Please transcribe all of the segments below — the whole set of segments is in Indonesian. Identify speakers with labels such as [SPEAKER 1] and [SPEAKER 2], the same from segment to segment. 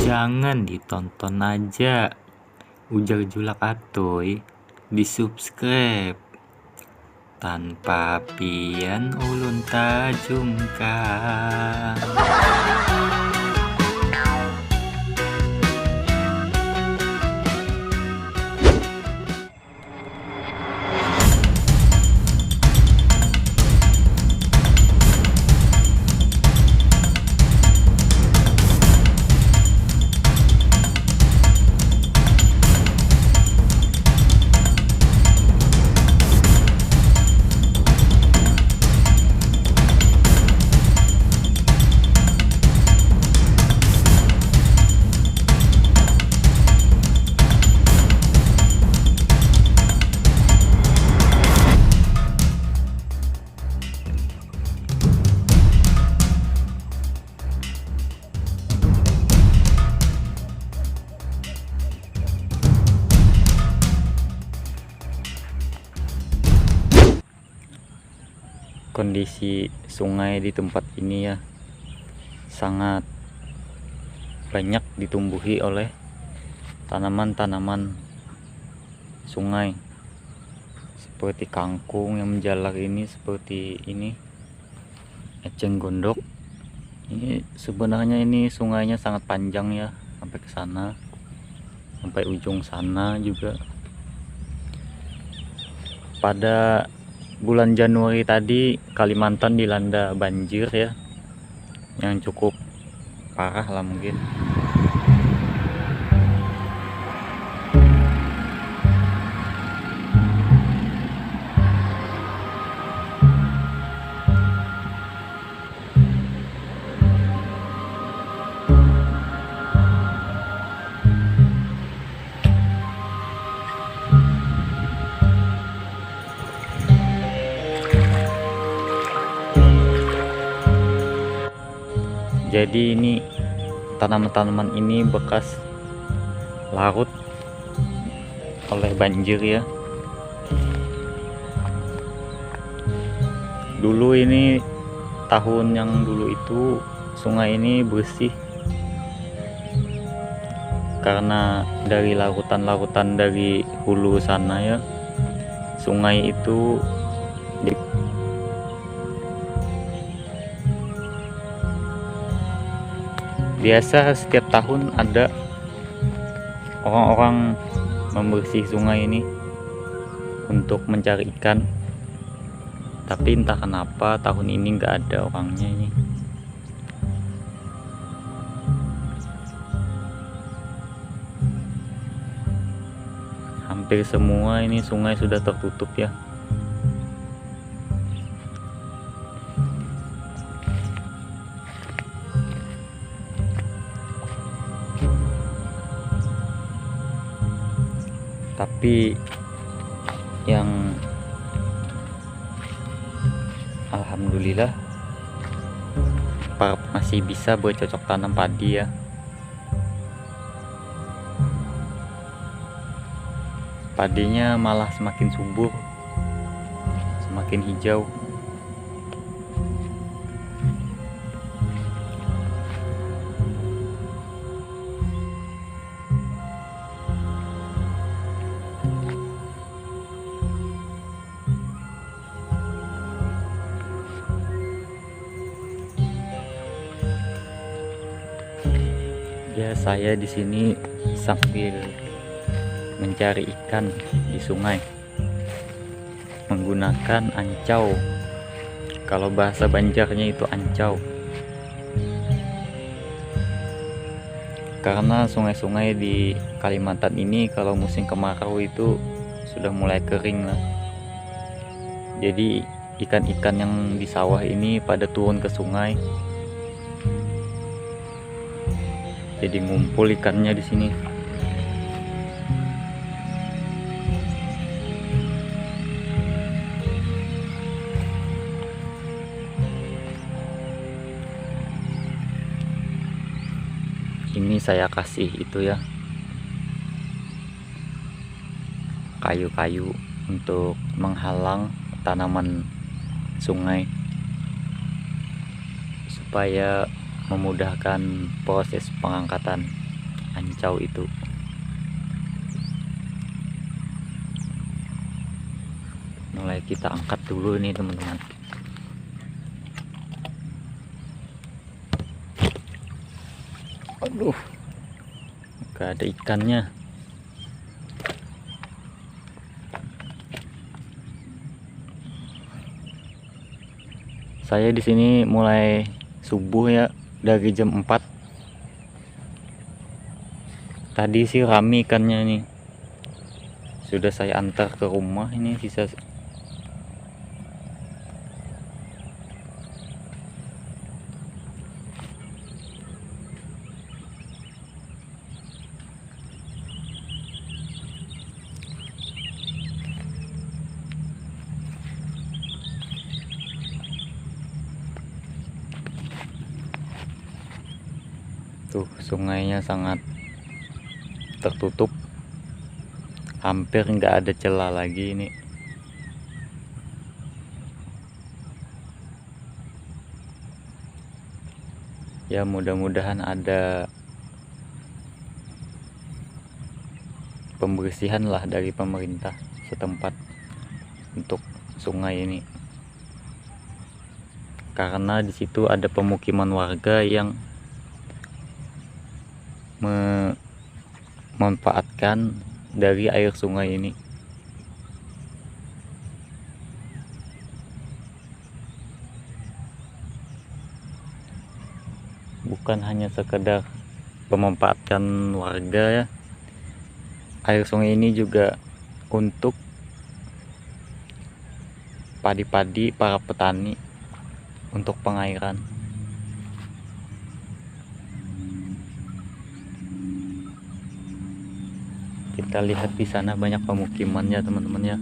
[SPEAKER 1] Jangan ditonton aja, ujar julak atoy, di-subscribe. Tanpa pian ulun tajungkang. Kondisi sungai di tempat ini ya sangat banyak ditumbuhi oleh tanaman-tanaman sungai seperti kangkung yang menjalar ini, seperti ini eceng gondok. Ini sebenarnya ini sungainya sangat panjang ya, sampai ke sana, sampai ujung sana juga. Pada bulan Januari tadi Kalimantan dilanda banjir ya, yang cukup parah lah mungkin. Jadi ini tanaman-tanaman ini bekas larut oleh banjir ya. Dulu ini tahun yang dulu itu sungai ini bersih karena dari larutan-larutan dari hulu sana ya. Sungai itu biasa setiap tahun ada orang-orang membersih sungai ini untuk mencari ikan, tapi entah kenapa tahun ini nggak ada orangnya ini. Hampir semua ini sungai sudah tertutup ya. Tapi yang alhamdulillah masih bisa bercocok tanam padi ya. Padinya malah semakin subur, semakin hijau. Ya, saya di sini sambil mencari ikan di sungai menggunakan ancau. Kalau bahasa Banjarnya itu ancau. Karena sungai-sungai di Kalimantan ini kalau musim kemarau itu sudah mulai kering lah. Jadi ikan-ikan yang di sawah ini pada turun ke sungai. Jadi ngumpul ikannya di sini. Ini saya kasih itu ya, kayu-kayu untuk menghalang tanaman sungai supaya memudahkan proses pengangkatan. Ancau itu. Mulai kita angkat dulu nih teman-teman. Aduh, gak ada ikannya. Saya di sini mulai subuh ya, dari jam 4. Tadi sih rame ikannya nih. Sudah saya antar ke rumah, ini sisa. Tuh, sungainya sangat tertutup, hampir nggak ada celah lagi ini. Ya mudah-mudahan ada pembersihan lah dari pemerintah setempat untuk sungai ini, karena di situ ada pemukiman warga yang memanfaatkan dari air sungai ini. Bukan hanya sekedar memanfaatkan warga ya, air sungai ini juga untuk padi-padi para petani untuk pengairan. Kita lihat di sana banyak pemukimannya teman-teman ya.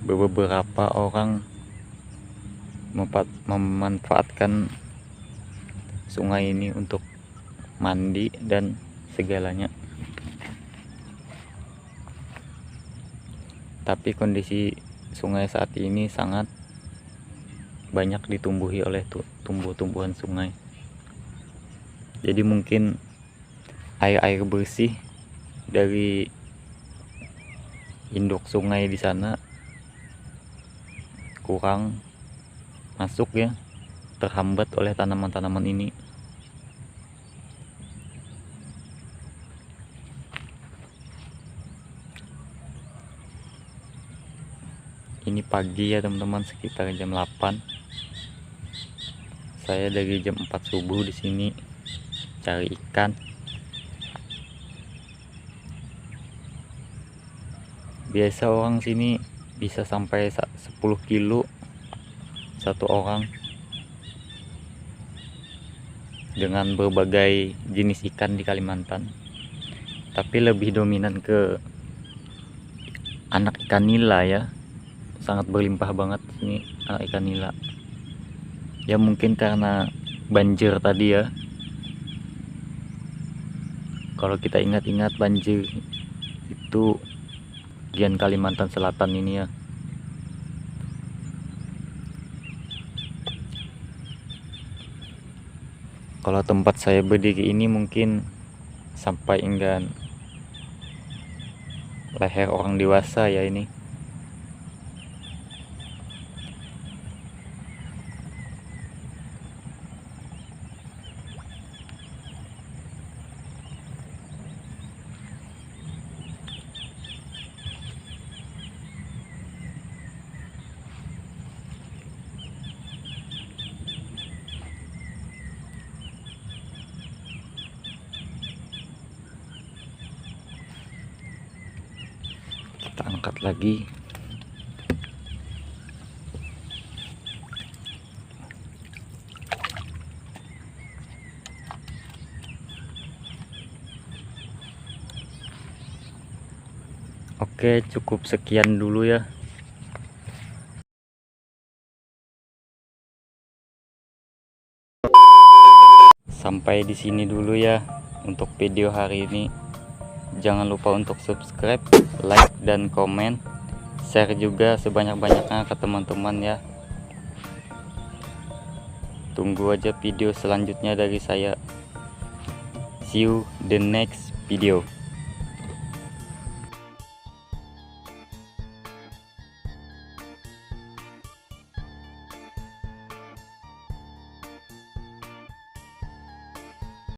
[SPEAKER 1] Beberapa orang memanfaatkan sungai ini untuk mandi dan segalanya. Tapi kondisi sungai saat ini sangat banyak ditumbuhi oleh tumbuh-tumbuhan sungai. Jadi mungkin air bersih dari induk sungai di sana kurang masuk ya, terhambat oleh tanaman-tanaman ini. Ini pagi ya teman-teman, sekitar jam 8. Saya dari jam 4 subuh di sini cari ikan. Biasa orang sini bisa sampai 10 kilo satu orang, dengan berbagai jenis ikan di Kalimantan. Tapi lebih dominan ke anak ikan nila ya, sangat berlimpah banget ini anak ikan nila. Ya mungkin karena banjir tadi ya. Kalau kita ingat-ingat, banjir itu bagian Kalimantan Selatan ini ya. Kalau tempat saya berdiri ini mungkin sampai enggan leher orang dewasa ya ini. Kita angkat lagi. Oke, cukup sekian dulu ya. Sampai di sini dulu ya untuk video hari ini. Jangan lupa untuk subscribe, like, dan komen. Share juga sebanyak-banyaknya ke teman-teman ya. Tunggu aja video selanjutnya dari saya. See you the next video.